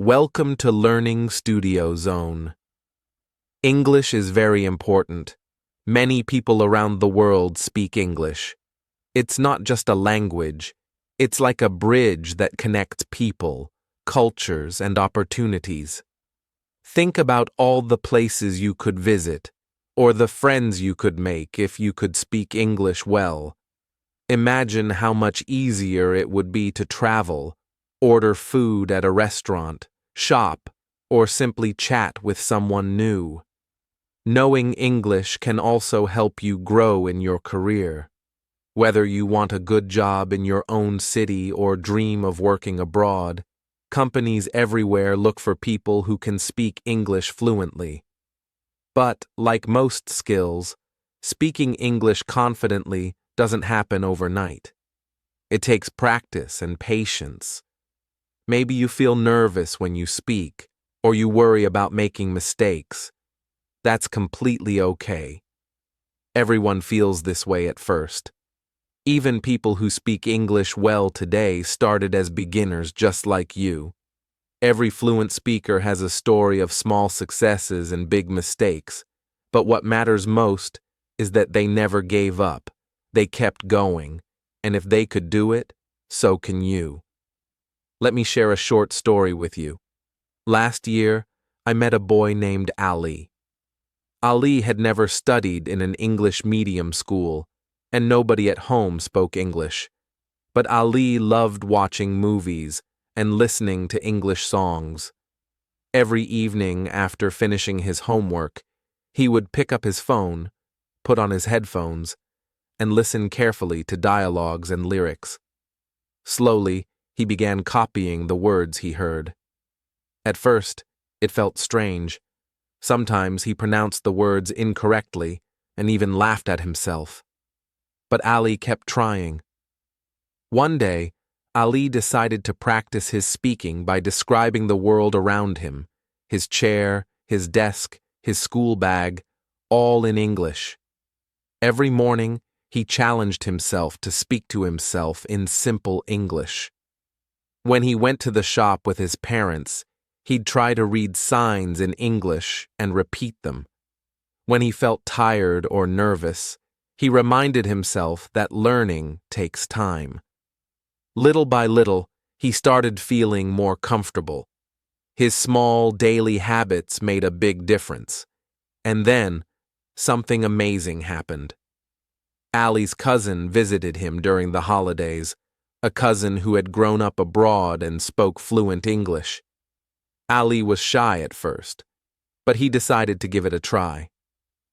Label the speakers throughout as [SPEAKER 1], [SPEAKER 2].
[SPEAKER 1] Welcome to Learning Studio Zone. English is very important. Many people around the world speak English. It's not just a language. It's like a bridge that connects people, cultures, and opportunities. Think about all the places you could visit, or the friends you could make if you could speak English well. Imagine how much easier it would be to travel, order food at a restaurant, shop, or simply chat with someone new. Knowing English can also help you grow in your career. Whether you want a good job in your own city or dream of working abroad, companies everywhere look for people who can speak English fluently. But, like most skills, speaking English confidently doesn't happen overnight. It takes practice and patience. Maybe you feel nervous when you speak, or you worry about making mistakes. That's completely okay. Everyone feels this way at first. Even people who speak English well today started as beginners just like you. Every fluent speaker has a story of small successes and big mistakes, but what matters most is that they never gave up. They kept going, and if they could do it, so can you. Let me share a short story with you. Last year, I met a boy named Ali. Ali had never studied in an English medium school, and nobody at home spoke English. But Ali loved watching movies and listening to English songs. Every evening after finishing his homework, he would pick up his phone, put on his headphones, and listen carefully to dialogues and lyrics. Slowly, he began copying the words he heard. At first, it felt strange. Sometimes he pronounced the words incorrectly and even laughed at himself. But Ali kept trying. One day, Ali decided to practice his speaking by describing the world around him, his chair, his desk, his school bag, all in English. Every morning, he challenged himself to speak to himself in simple English. When he went to the shop with his parents, he'd try to read signs in English and repeat them. When he felt tired or nervous, he reminded himself that learning takes time. Little by little, he started feeling more comfortable. His small daily habits made a big difference. And then, something amazing happened. Ali's cousin visited him during the holidays, a cousin who had grown up abroad and spoke fluent English. Ali was shy at first, but he decided to give it a try.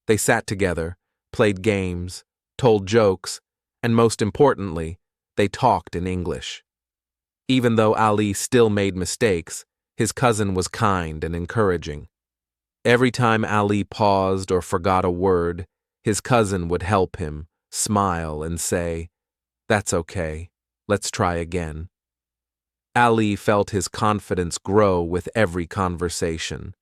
[SPEAKER 1] They sat together, played games, told jokes, and most importantly, they talked in English. Even though Ali still made mistakes, his cousin was kind and encouraging. Every time Ali paused or forgot a word, his cousin would help him, smile, and say, "That's okay. Let's try again." Ali felt his confidence grow with every conversation.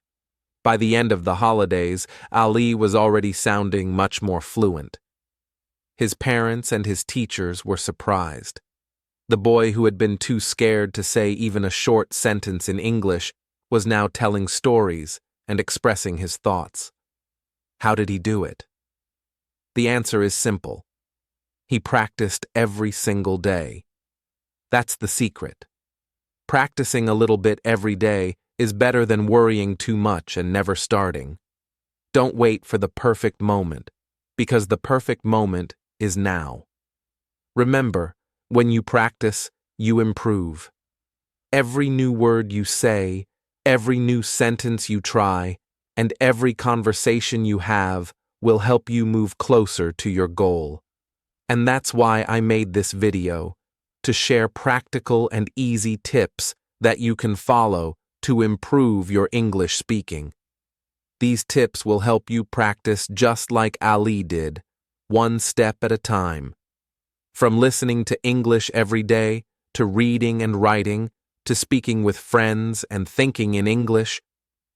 [SPEAKER 1] By the end of the holidays, Ali was already sounding much more fluent. His parents and his teachers were surprised. The boy who had been too scared to say even a short sentence in English was now telling stories and expressing his thoughts. How did he do it? The answer is simple. He practiced every single day. That's the secret. Practicing a little bit every day is better than worrying too much and never starting. Don't wait for the perfect moment, because the perfect moment is now. Remember, when you practice, you improve. Every new word you say, every new sentence you try, and every conversation you have will help you move closer to your goal. And that's why I made this video, to share practical and easy tips that you can follow to improve your English speaking. These tips will help you practice just like Ali did, one step at a time. From listening to English every day, to reading and writing, to speaking with friends and thinking in English,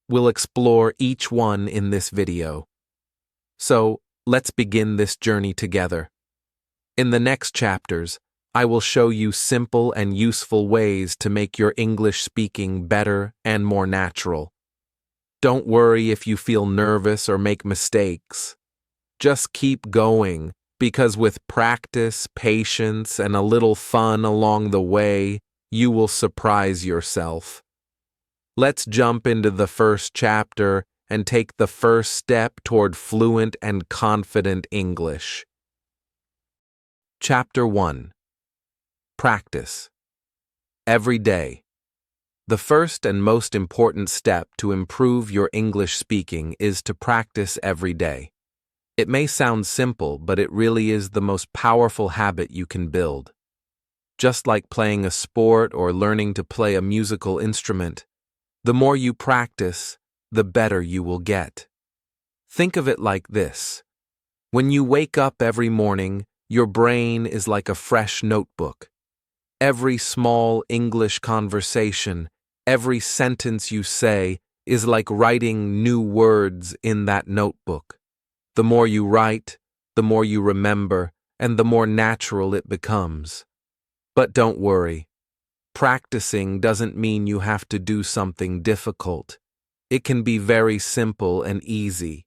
[SPEAKER 1] we'll explore each one in this video. So, let's begin this journey together. In the next chapters, I will show you simple and useful ways to make your English speaking better and more natural. Don't worry if you feel nervous or make mistakes. Just keep going, because with practice, patience, and a little fun along the way, you will surprise yourself. Let's jump into the first chapter and take the first step toward fluent and confident English. Chapter 1. Practice. Every day. The first and most important step to improve your English speaking is to practice every day. It may sound simple, but it really is the most powerful habit you can build. Just like playing a sport or learning to play a musical instrument, the more you practice, the better you will get. Think of it like this. When you wake up every morning, your brain is like a fresh notebook. Every small English conversation, every sentence you say is like writing new words in that notebook. The more you write, the more you remember, and the more natural it becomes. But don't worry. Practicing doesn't mean you have to do something difficult. It can be very simple and easy.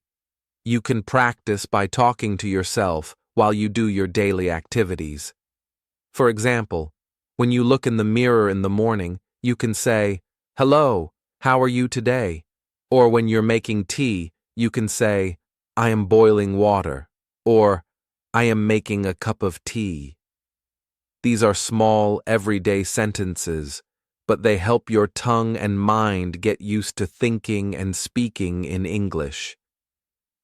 [SPEAKER 1] You can practice by talking to yourself while you do your daily activities. For example, when you look in the mirror in the morning, you can say, "Hello, how are you today?" Or when you're making tea, you can say, "I am boiling water," or "I am making a cup of tea." These are small, everyday sentences, but they help your tongue and mind get used to thinking and speaking in English.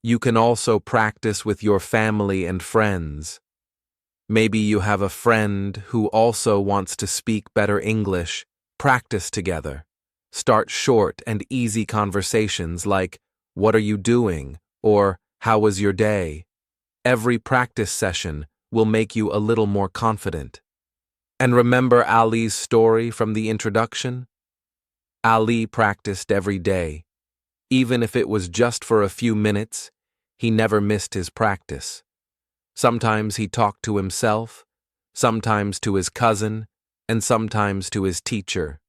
[SPEAKER 1] You can also practice with your family and friends. Maybe you have a friend who also wants to speak better English. Practice together. Start short and easy conversations like, "What are you doing?" or "How was your day?" Every practice session will make you a little more confident. And remember Ali's story from the introduction? Ali practiced every day. Even if it was just for a few minutes, he never missed his practice. Sometimes he talked to himself, sometimes to his cousin, and sometimes to his teacher.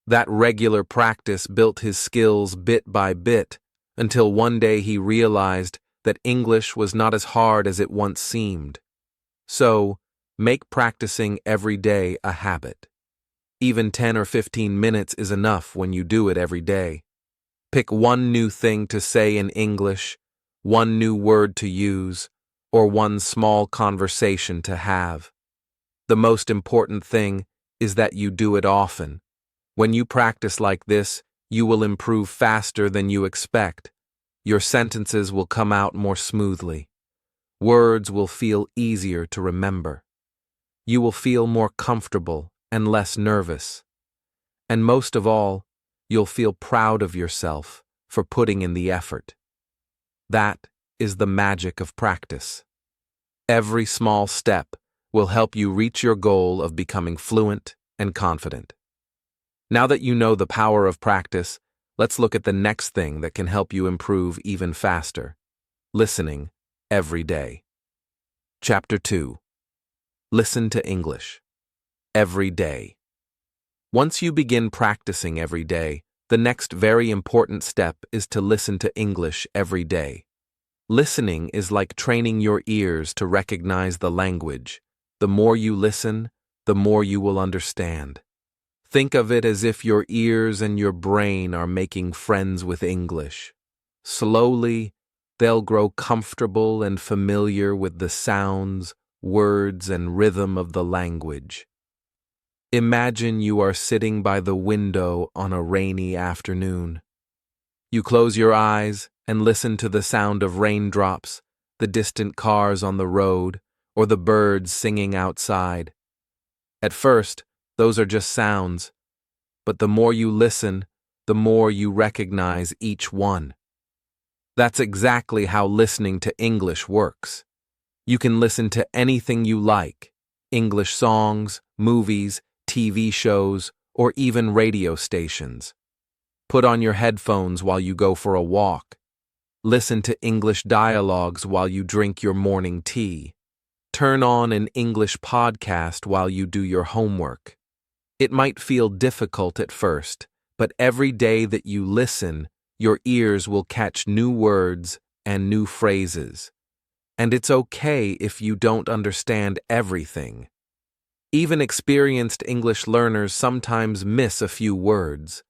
[SPEAKER 1] That regular practice built his skills bit by bit until one day he realized that English was not as hard as it once seemed. So, make practicing every day a habit. Even 10 or 15 minutes is enough when you do it every day. Pick one new thing to say in English, one new word to use, or one small conversation to have. The most important thing is that you do it often. When you practice like this, you will improve faster than you expect. Your sentences will come out more smoothly. Words will feel easier to remember. You will feel more comfortable and less nervous. And most of all, you'll feel proud of yourself for putting in the effort. That is the magic of practice. Every small step will help you reach your goal of becoming fluent and confident. Now that you know the power of practice, let's look at the next thing that can help you improve even faster. Listening every day. Chapter 2. Listen to English. Every day. Once you begin practicing every day, the next very important step is to listen to English every day. Listening is like training your ears to recognize the language. The more you listen, the more you will understand. Think of it as if your ears and your brain are making friends with English. Slowly, they'll grow comfortable and familiar with the sounds, words, and rhythm of the language. Imagine you are sitting by the window on a rainy afternoon. You close your eyes and listen to the sound of raindrops, the distant cars on the road, or the birds singing outside. At first, those are just sounds, but the more you listen, the more you recognize each one. That's exactly how listening to English works. You can listen to anything you like: English songs, movies, TV shows, or even radio stations. Put on your headphones while you go for a walk. Listen to English dialogues while you drink your morning tea. Turn on an English podcast while you do your homework. It might feel difficult at first, but every day that you listen, your ears will catch new words and new phrases. And it's okay if you don't understand everything. Even experienced English learners sometimes miss a few words.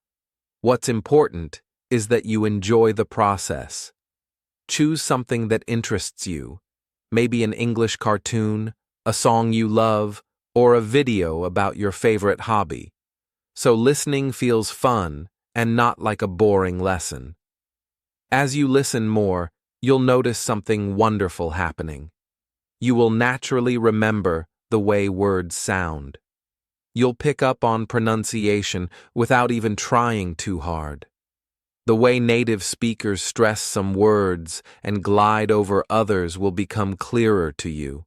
[SPEAKER 1] What's important is that you enjoy the process. Choose something that interests you, maybe an English cartoon, a song you love, or a video about your favorite hobby. So listening feels fun and not like a boring lesson. As you listen more, you'll notice something wonderful happening. You will naturally remember the way words sound. You'll pick up on pronunciation without even trying too hard. The way native speakers stress some words and glide over others will become clearer to you,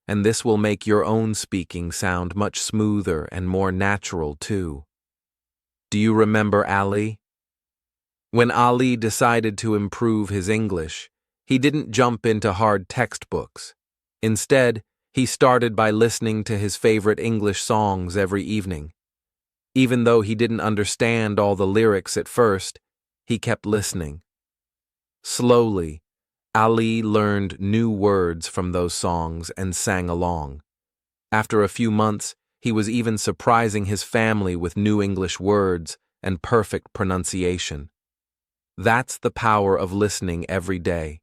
[SPEAKER 1] and this will make your own speaking sound much smoother and more natural too. Do you remember Ali? When Ali decided to improve his English, he didn't jump into hard textbooks. Instead, he started by listening to his favorite English songs every evening. Even though he didn't understand all the lyrics at first, he kept listening. Slowly, Ali learned new words from those songs and sang along. After a few months, he was even surprising his family with new English words and perfect pronunciation. That's the power of listening every day.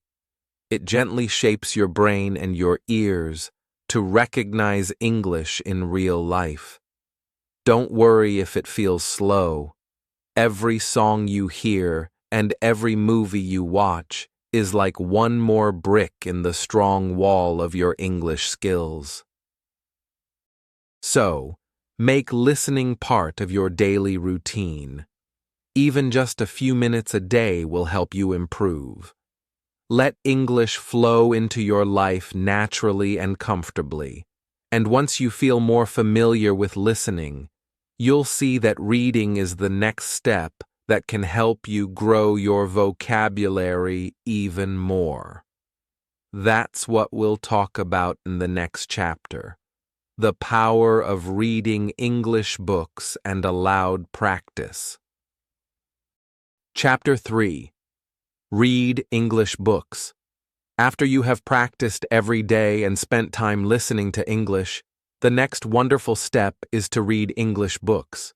[SPEAKER 1] It gently shapes your brain and your ears to recognize English in real life. Don't worry if it feels slow. Every song you hear and every movie you watch is like one more brick in the strong wall of your English skills. So, make listening part of your daily routine. Even just a few minutes a day will help you improve. Let English flow into your life naturally and comfortably, and once you feel more familiar with listening, you'll see that reading is the next step that can help you grow your vocabulary even more. That's what we'll talk about in the next chapter: the power of reading English books and aloud practice. Chapter 3. Read English books. After you have practiced every day and spent time listening to English, the next wonderful step is to read English books.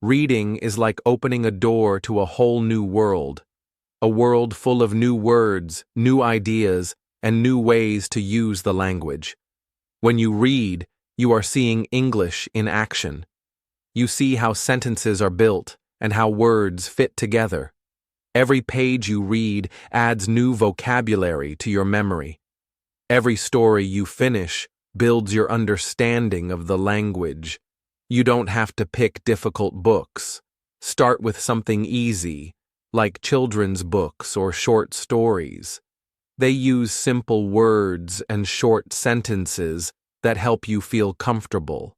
[SPEAKER 1] Reading is like opening a door to a whole new world, a world full of new words, new ideas, and new ways to use the language. When you read, you are seeing English in action. You see how sentences are built and how words fit together. Every page you read adds new vocabulary to your memory. Every story you finish builds your understanding of the language. You don't have to pick difficult books. Start with something easy, like children's books or short stories. They use simple words and short sentences that help you feel comfortable.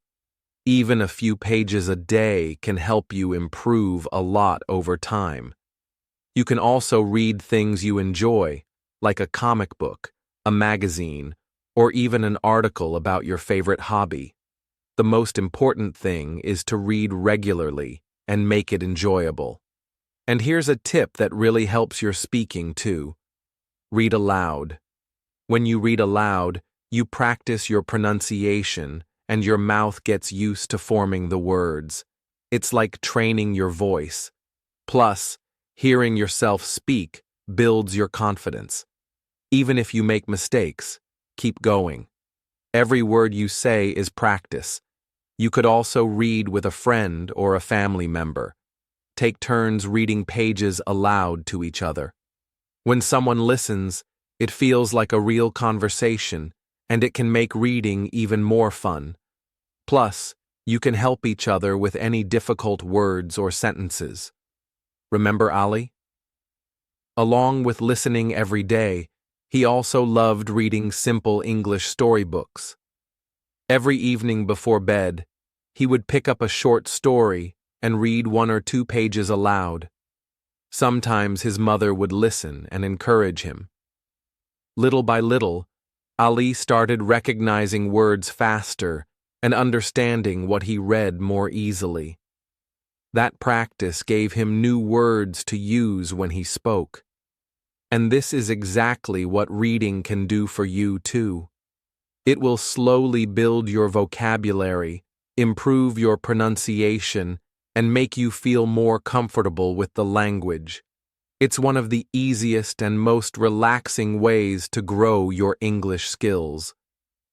[SPEAKER 1] Even a few pages a day can help you improve a lot over time. You can also read things you enjoy, like a comic book, a magazine, or even an article about your favorite hobby. The most important thing is to read regularly and make it enjoyable. And here's a tip that really helps your speaking too. Read aloud. When you read aloud, you practice your pronunciation and your mouth gets used to forming the words. It's like training your voice. Plus, hearing yourself speak builds your confidence. Even if you make mistakes, keep going. Every word you say is practice. You could also read with a friend or a family member. Take turns reading pages aloud to each other. When someone listens, it feels like a real conversation, and it can make reading even more fun. Plus, you can help each other with any difficult words or sentences. Remember Ali? Along with listening every day, he also loved reading simple English storybooks. Every evening before bed, he would pick up a short story and read 1 or 2 pages aloud. Sometimes his mother would listen and encourage him. Little by little, Ali started recognizing words faster and understanding what he read more easily. That practice gave him new words to use when he spoke. And this is exactly what reading can do for you too. It will slowly build your vocabulary, improve your pronunciation, and make you feel more comfortable with the language. It's one of the easiest and most relaxing ways to grow your English skills.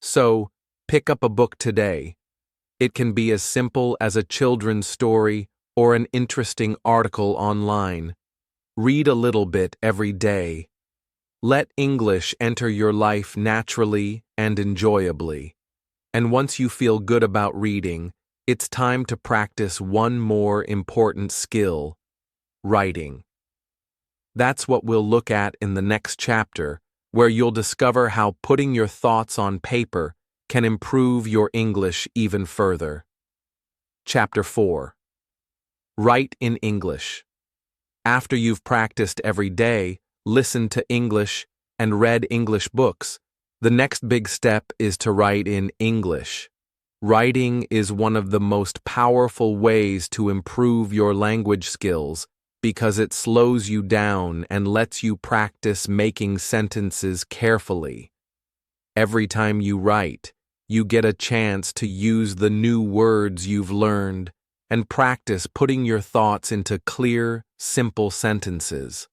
[SPEAKER 1] So, pick up a book today. It can be as simple as a children's story or an interesting article online. Read a little bit every day. Let English enter your life naturally and enjoyably. And once you feel good about reading, it's time to practice one more important skill: writing. That's what we'll look at in the next chapter, where you'll discover how putting your thoughts on paper can improve your English even further. Chapter 4. Write in English. After you've practiced every day, listened to English, and read English books, the next big step is to write in English. Writing is one of the most powerful ways to improve your language skills because it slows you down and lets you practice making sentences carefully. Every time you write, you get a chance to use the new words you've learned and practice putting your thoughts into clear, simple sentences.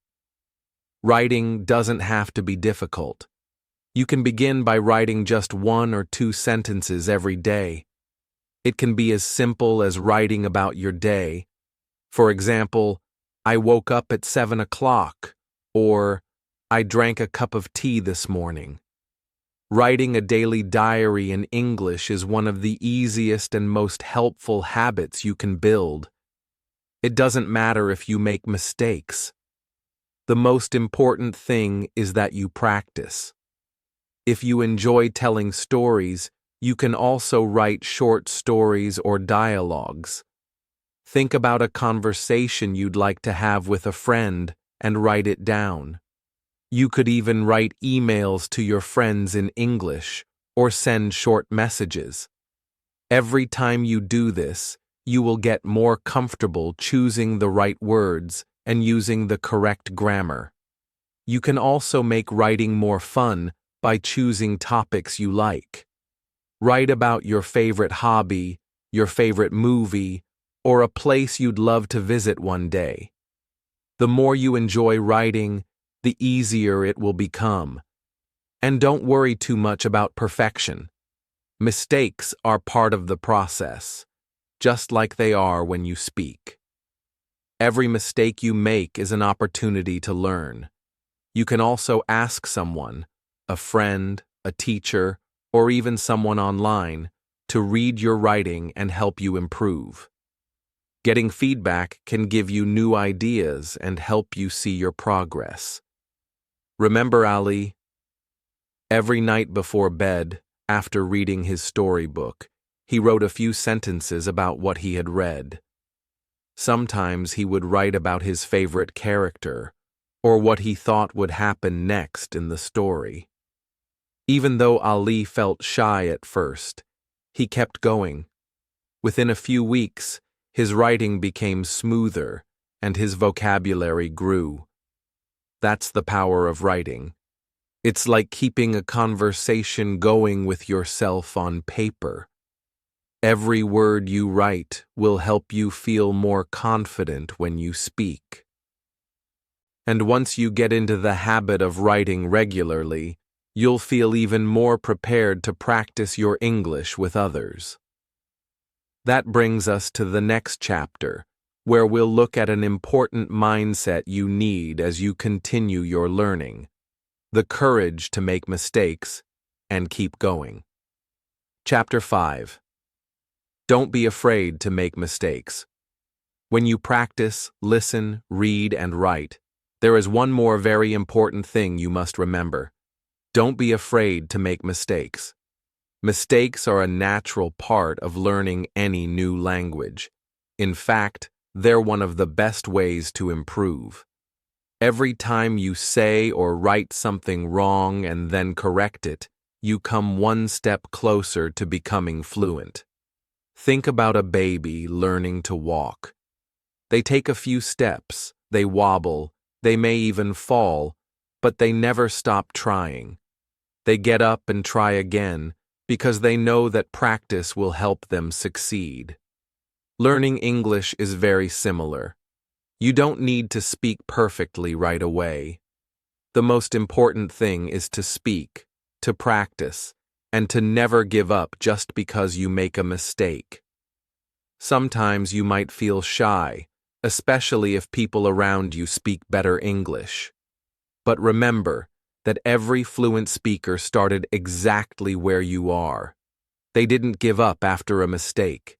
[SPEAKER 1] Writing doesn't have to be difficult. You can begin by writing just 1 or 2 sentences every day. It can be as simple as writing about your day. For example, I woke up at 7 o'clock, or I drank a cup of tea this morning. Writing a daily diary in English is one of the easiest and most helpful habits you can build. It doesn't matter if you make mistakes. The most important thing is that you practice. If you enjoy telling stories, you can also write short stories or dialogues. Think about a conversation you'd like to have with a friend and write it down. You could even write emails to your friends in English or send short messages. Every time you do this, you will get more comfortable choosing the right words and using the correct grammar. You can also make writing more fun by choosing topics you like. Write about your favorite hobby, your favorite movie, or a place you'd love to visit one day. The more you enjoy writing, the easier it will become. And don't worry too much about perfection. Mistakes are part of the process, just like they are when you speak. Every mistake you make is an opportunity to learn. You can also ask someone, a friend, a teacher, or even someone online, to read your writing and help you improve. Getting feedback can give you new ideas and help you see your progress. Remember Ali? Every night before bed, after reading his storybook, he wrote a few sentences about what he had read. Sometimes he would write about his favorite character, or what he thought would happen next in the story. Even though Ali felt shy at first, he kept going. Within a few weeks, his writing became smoother and his vocabulary grew. That's the power of writing. It's like keeping a conversation going with yourself on paper. Every word you write will help you feel more confident when you speak. And once you get into the habit of writing regularly, you'll feel even more prepared to practice your English with others. That brings us to the next chapter, where we'll look at an important mindset you need as you continue your learning: the courage to make mistakes and keep going. Chapter 5. Don't be afraid to make mistakes. When you practice, listen, read, and write, there is one more very important thing you must remember. Don't be afraid to make mistakes. Mistakes are a natural part of learning any new language. In fact, they're one of the best ways to improve. Every time you say or write something wrong and then correct it, you come one step closer to becoming fluent. Think about a baby learning to walk. They take a few steps, they wobble, they may even fall, but they never stop trying. They get up and try again because they know that practice will help them succeed. Learning English is very similar. You don't need to speak perfectly right away. The most important thing is to speak, to practice, and to never give up just because you make a mistake. Sometimes you might feel shy, especially if people around you speak better English. But remember that every fluent speaker started exactly where you are. They didn't give up after a mistake.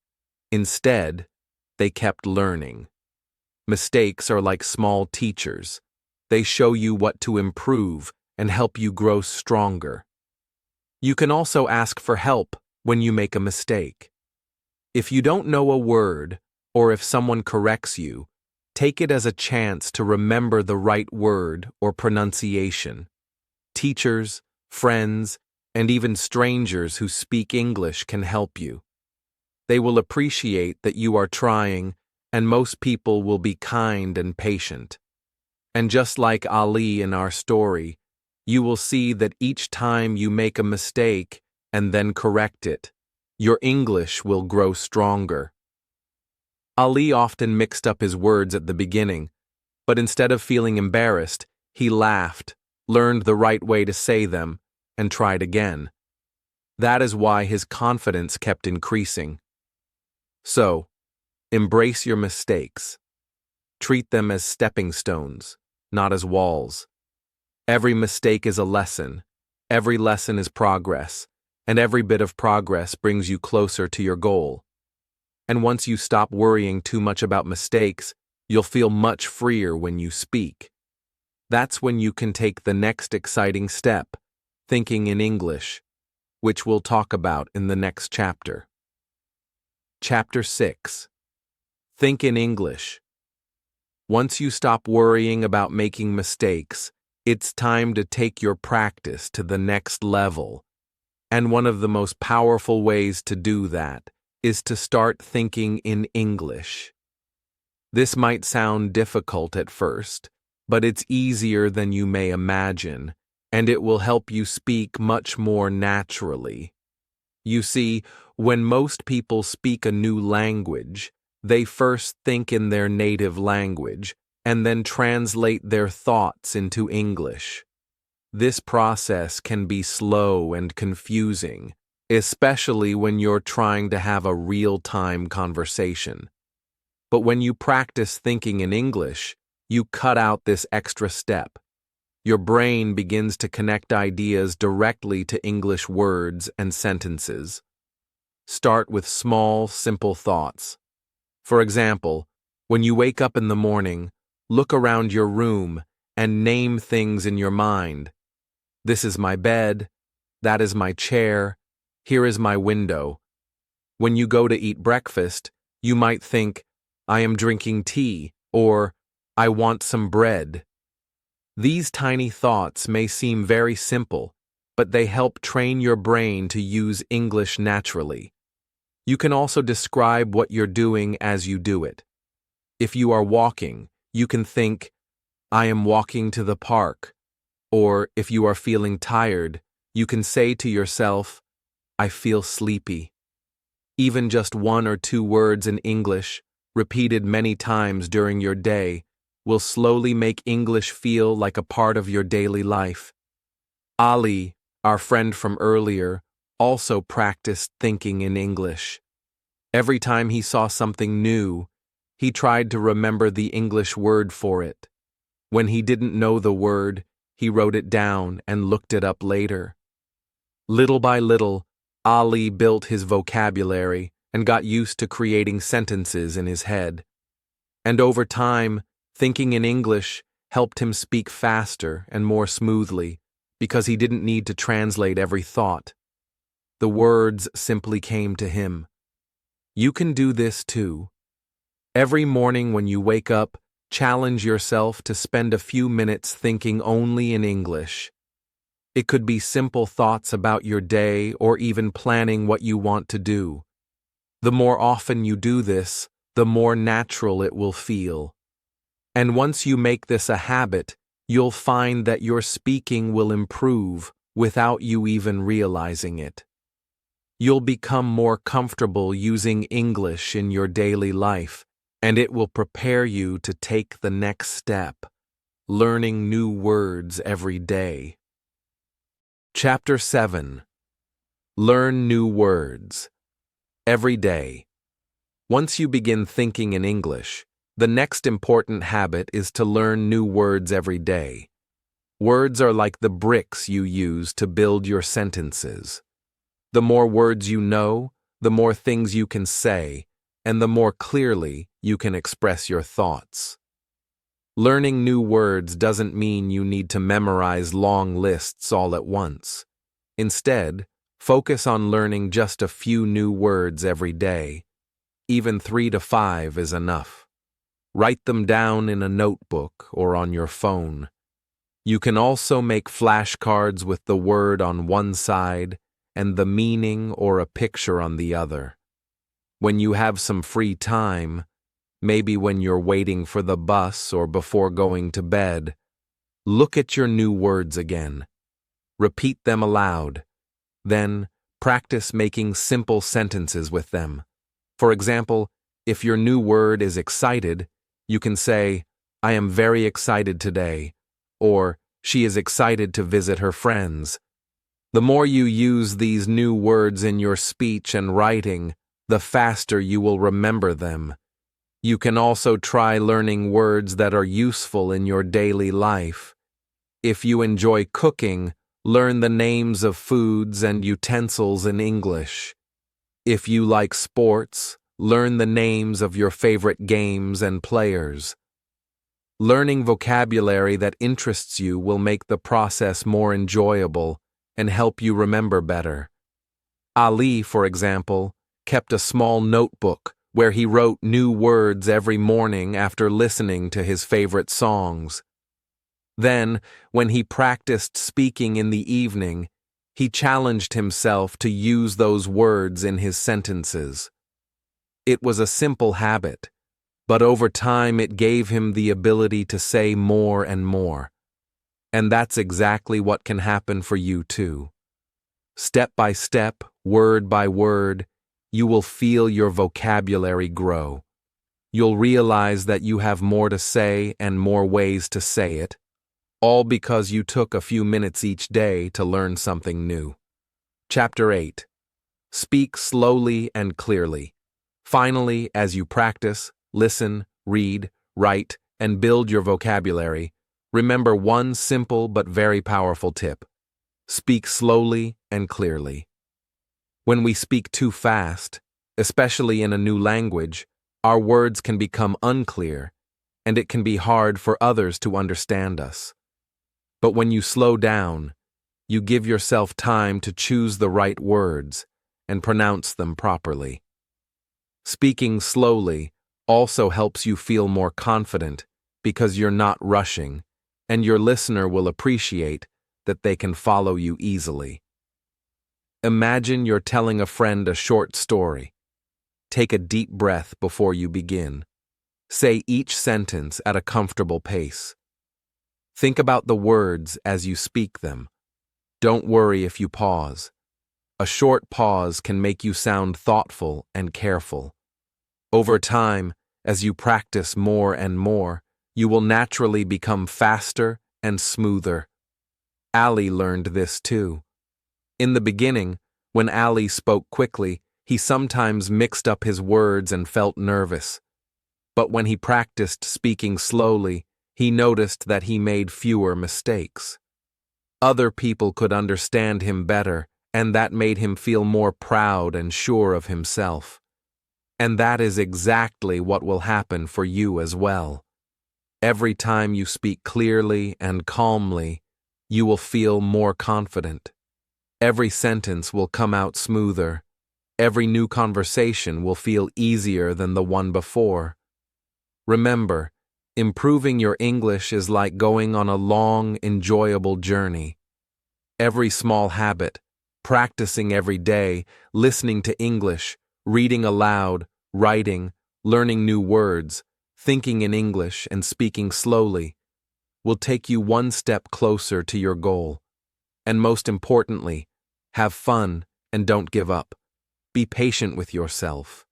[SPEAKER 1] Instead, they kept learning. Mistakes are like small teachers. They show you what to improve and help you grow stronger. You can also ask for help when you make a mistake. If you don't know a word, or if someone corrects you, take it as a chance to remember the right word or pronunciation. Teachers, friends, and even strangers who speak English can help you. They will appreciate that you are trying, and most people will be kind and patient. And just like Ali in our story, you will see that each time you make a mistake and then correct it, your English will grow stronger. Ali often mixed up his words at the beginning, but instead of feeling embarrassed, he laughed, learned the right way to say them, and tried again. That is why his confidence kept increasing. So, embrace your mistakes. Treat them as stepping stones, not as walls. Every mistake is a lesson, every lesson is progress, and every bit of progress brings you closer to your goal. And once you stop worrying too much about mistakes, you'll feel much freer when you speak. That's when you can take the next exciting step, thinking in English, which we'll talk about in the next chapter. Chapter 6. Think in English. Once you stop worrying about making mistakes, it's time to take your practice to the next level. And one of the most powerful ways to do that is to start thinking in English. This might sound difficult at first, but it's easier than you may imagine, and it will help you speak much more naturally. You see, when most people speak a new language, they first think in their native language and then translate their thoughts into English. This process can be slow and confusing, especially when you're trying to have a real-time conversation. But when you practice thinking in English, you cut out this extra step. Your brain begins to connect ideas directly to English words and sentences. Start with small, simple thoughts. For example, when you wake up in the morning, look around your room and name things in your mind. This is my bed, that is my chair, here is my window. When you go to eat breakfast, you might think, I am drinking tea, or I want some bread. These tiny thoughts may seem very simple, but they help train your brain to use English naturally. You can also describe what you're doing as you do it. If you are walking, you can think, I am walking to the park. Or if you are feeling tired, you can say to yourself, I feel sleepy. Even just one or two words in English, repeated many times during your day, will slowly make English feel like a part of your daily life. Ali, our friend from earlier, also practiced thinking in English. Every time he saw something new, he tried to remember the English word for it. When he didn't know the word, he wrote it down and looked it up later. Little by little, Ali built his vocabulary and got used to creating sentences in his head. And over time, thinking in English helped him speak faster and more smoothly because he didn't need to translate every thought. The words simply came to him. You can do this too. Every morning when you wake up, challenge yourself to spend a few minutes thinking only in English. It could be simple thoughts about your day or even planning what you want to do. The more often you do this, the more natural it will feel. And once you make this a habit, you'll find that your speaking will improve without you even realizing it. You'll become more comfortable using English in your daily life, and it will prepare you to take the next step, learning new words every day. Chapter 7. Learn new words. Every day. Once you begin thinking in English, the next important habit is to learn new words every day. Words are like the bricks you use to build your sentences. The more words you know, the more things you can say, and the more clearly you can express your thoughts. Learning new words doesn't mean you need to memorize long lists all at once. Instead, focus on learning just a few new words every day. Even 3 to 5 is enough. Write them down in a notebook or on your phone. You can also make flashcards with the word on one side and the meaning or a picture on the other. When you have some free time, maybe when you're waiting for the bus or before going to bed, look at your new words again. Repeat them aloud. Then, practice making simple sentences with them. For example, if your new word is excited, you can say, "I am very excited today," or "She is excited to visit her friends." The more you use these new words in your speech and writing, the faster you will remember them. You can also try learning words that are useful in your daily life. If you enjoy cooking, learn the names of foods and utensils in English. If you like sports, learn the names of your favorite games and players. Learning vocabulary that interests you will make the process more enjoyable and help you remember better. Ali, for example, kept a small notebook where he wrote new words every morning after listening to his favorite songs. Then, when he practiced speaking in the evening, he challenged himself to use those words in his sentences. It was a simple habit, but over time it gave him the ability to say more and more. And that's exactly what can happen for you too. Step by step, word by word, you will feel your vocabulary grow. You'll realize that you have more to say and more ways to say it, all because you took a few minutes each day to learn something new. Chapter 8. Speak slowly and clearly. Finally, as you practice, listen, read, write, and build your vocabulary, remember one simple but very powerful tip. Speak slowly and clearly. When we speak too fast, especially in a new language, our words can become unclear, and it can be hard for others to understand us. But when you slow down, you give yourself time to choose the right words and pronounce them properly. Speaking slowly also helps you feel more confident because you're not rushing, and your listener will appreciate that they can follow you easily. Imagine you're telling a friend a short story. Take a deep breath before you begin. Say each sentence at a comfortable pace. Think about the words as you speak them. Don't worry if you pause. A short pause can make you sound thoughtful and careful. Over time, as you practice more and more, you will naturally become faster and smoother. Ali learned this too. In the beginning, when Ali spoke quickly, he sometimes mixed up his words and felt nervous. But when he practiced speaking slowly, he noticed that he made fewer mistakes. Other people could understand him better, and that made him feel more proud and sure of himself. And that is exactly what will happen for you as well. Every time you speak clearly and calmly, you will feel more confident. Every sentence will come out smoother. Every new conversation will feel easier than the one before. Remember, improving your English is like going on a long, enjoyable journey. Every small habit, practicing every day, listening to English, reading aloud, writing, learning new words, thinking in English, and speaking slowly, will take you one step closer to your goal. And most importantly, have fun and don't give up. Be patient with yourself.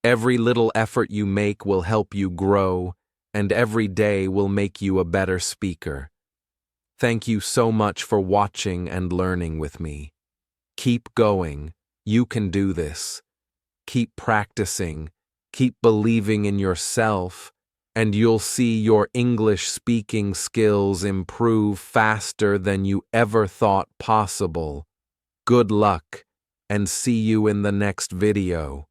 [SPEAKER 1] Every little effort you make will help you grow, and every day will make you a better speaker. Thank you so much for watching and learning with me. Keep going. You can do this. Keep practicing. Keep believing in yourself, and you'll see your English speaking skills improve faster than you ever thought possible. Good luck, and see you in the next video.